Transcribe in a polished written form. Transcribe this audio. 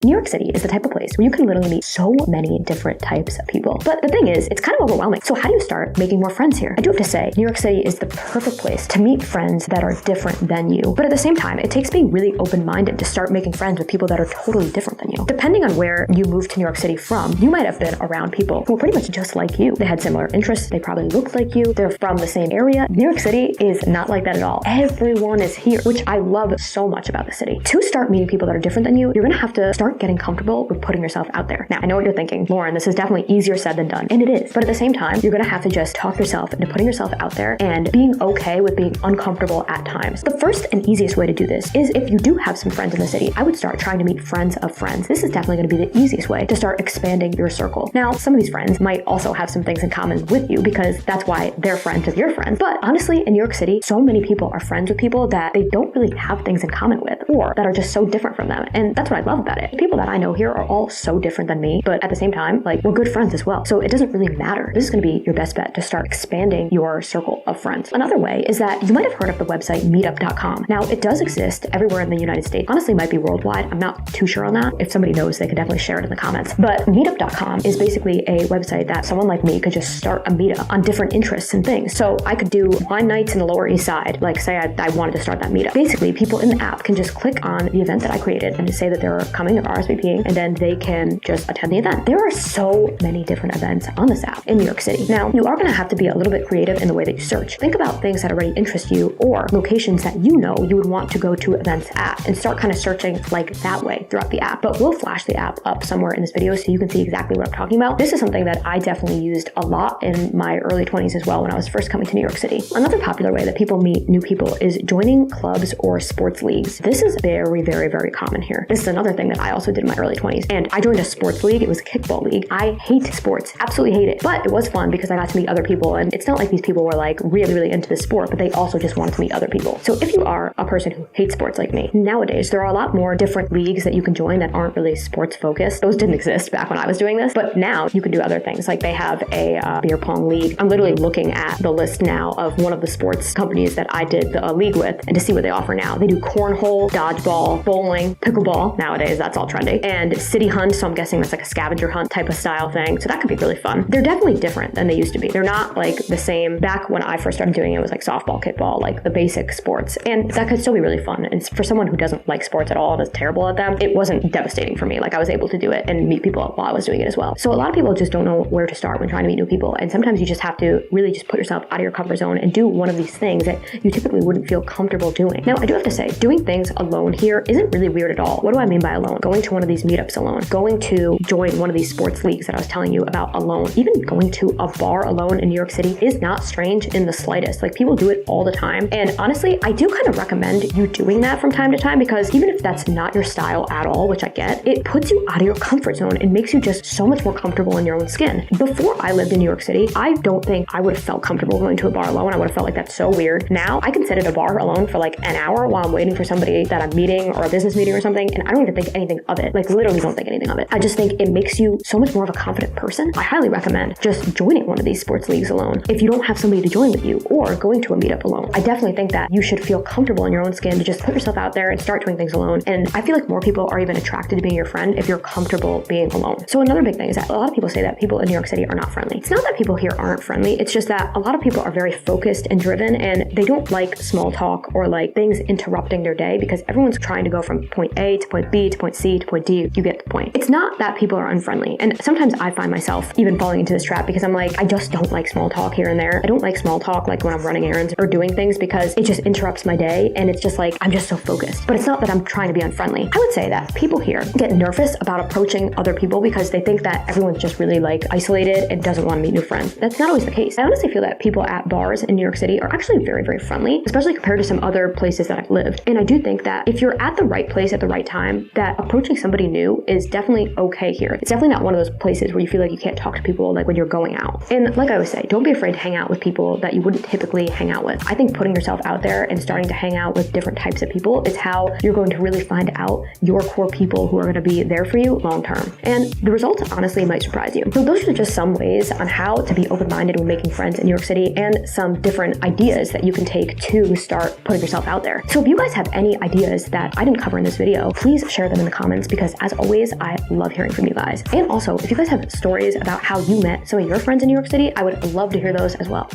New York City is the type of place where you can literally meet so many different types of people. But the thing is, it's kind of overwhelming. So how do you start making more friends here? I do have to say, New York City is the perfect place to meet friends that are different than you. But at the same time, it takes being really open-minded to start making friends with people that are totally different than you. Depending on where you moved to New York City from, you might have been around people who were pretty much just like you. They had similar interests. They probably looked like you. They're from the same area. New York City is not like that at all. Everyone is here, which I love so much about the city. To start meeting people that are different than you, you're going to have to start getting comfortable with putting yourself out there. Now, I know what you're thinking, Lauren, this is definitely easier said than done. And it is. But at the same time, you're going to have to just talk yourself into putting yourself out there and being okay with being uncomfortable at times. The first and easiest way to do this is if you do have some friends in the city, I would start trying to meet friends of friends. This is definitely going to be the easiest way to start expanding your circle. Now, some of these friends might also have some things in common with you because that's why they're friends with your friends. But honestly, in New York City, so many people are friends with people that they don't really have things in common with or that are just so different from them. And that's what I love about it. The people that I know here are all so different than me, but at the same time, like, we're good friends as well. So it doesn't really matter. This is going to be your best bet to start expanding your circle of friends. Another way is that you might have heard of the website meetup.com. Now, it does exist everywhere in the United States. Honestly, it might be worldwide. I'm not too sure on that. If somebody knows, they could definitely share it in the comments. But meetup.com is basically a website that someone like me could just start a meetup on different interests and things. So I could do wine nights in the Lower East Side. Like, say I wanted to start that meetup. Basically, people in the app can just click on the event that I created and just say that they're coming or RSVPing, and then they can just attend the event. There are so many different events on this app in New York City. Now, you are going to have to be a little bit creative in the way that you search. Think about things that already interest you or locations that you know you would want to go to events at and start kind of searching like that way throughout the app. But we'll flash the app up somewhere in this video so you can see exactly what I'm talking about. This is something that I definitely used a lot in my early 20s as well when I was first coming to New York City. Another popular way that people meet new people is joining clubs or sports leagues. This is very, very, very common here. This is another thing that I also did in my early 20s. And I joined a sports league. It was a kickball league. I hate sports, absolutely hate it. But it was fun because I got to meet other people. And it's not like these people were like really, really into the sport, but they also just wanted to meet other people. So if you are a person who hates sports like me, nowadays there are a lot more different leagues that you can join that aren't really sports focused. Those didn't exist back when I was doing this, but now you can do other things. Like they have a beer pong league. I'm literally looking at the list now of one of the sports companies that I did the league with and to see what they offer now. They do cornhole, dodgeball, bowling, pickleball. Nowadays, that's all trendy. And city hunt. So I'm guessing that's like a scavenger hunt type of style thing. So that could be really fun. They're definitely different than they used to be. They're not like the same. Back when I first started doing it was like softball, kickball, like the basic sports. And that could still be really fun. And for someone who doesn't like sports at all and is terrible at them, it wasn't devastating for me. Like I was able to do it and meet people while I was doing it as well. So a lot of people just don't know where to start when trying to meet new people. And sometimes you just have to really just put yourself out of your comfort zone and do one of these things that you typically wouldn't feel comfortable doing. Now, I do have to say, doing things alone here isn't really weird at all. What do I mean by alone? Going to one of these meetups alone, going to join one of these sports leagues that I was telling you about alone, even going to a bar alone in New York City is not strange in the slightest. Like people do it all the time. And honestly, I do kind of recommend you doing that from time to time because even if that's not your style at all, which I get, it puts you out of your comfort zone and makes you just so much more comfortable in your own skin. Before I lived in New York City, I don't think I would have felt comfortable going to a bar alone. I would have felt like that's so weird. Now I can sit at a bar alone for like an hour while I'm waiting for somebody that I'm meeting or a business meeting or something, and I don't even think anything of it. Like literally don't think anything of it. I just think it makes you so much more of a confident person. I highly recommend just joining one of these sports leagues alone if you don't have somebody to join with you or going to a meetup alone. I definitely think that you should feel comfortable in your own skin to just put yourself out there and start doing things alone. And I feel like more people are even attracted to being your friend if you're comfortable being alone. So another big thing is that a lot of people say that people in New York City are not friendly. It's not that people here aren't friendly. It's just that a lot of people are very focused and driven and they don't like small talk or like things interrupting their day because everyone's trying to go from point A to point B to point C to point D. You get the point. It's not that people are unfriendly. And sometimes I find myself even falling into this trap because I'm like, I just don't like small talk here and there. I don't like small talk like when I'm running errands or doing things because it just interrupts my day and it's just like, I'm just so focused. But it's not that I'm trying to be unfriendly. I would say that people here get nervous about approaching other people because they think that everyone's just really like isolated and doesn't want to meet new friends. That's not always the case. I honestly feel that people at bars in New York City are actually very, very friendly, especially compared to some other places that I've lived. And I do think that if you're at the right place at the right time, that approaching somebody new is definitely okay here. It's definitely not one of those places where you feel like you can't talk to people like when you're going out. And like I always say, don't be afraid to hang out with people that you wouldn't typically hang out with. I think putting yourself out there and starting to hang out with different types of people is how you're going to really find out your core people who are going to be there for you long term. And the results honestly might surprise you. So those are just some ways on how to be open-minded when making friends in New York City and some different ideas that you can take to start putting yourself out there. So if you guys have any ideas that I didn't cover in this video, please share them in the comments comments because, as always, I love hearing from you guys. And also, if you guys have stories about how you met some of your friends in New York City, I would love to hear those as well.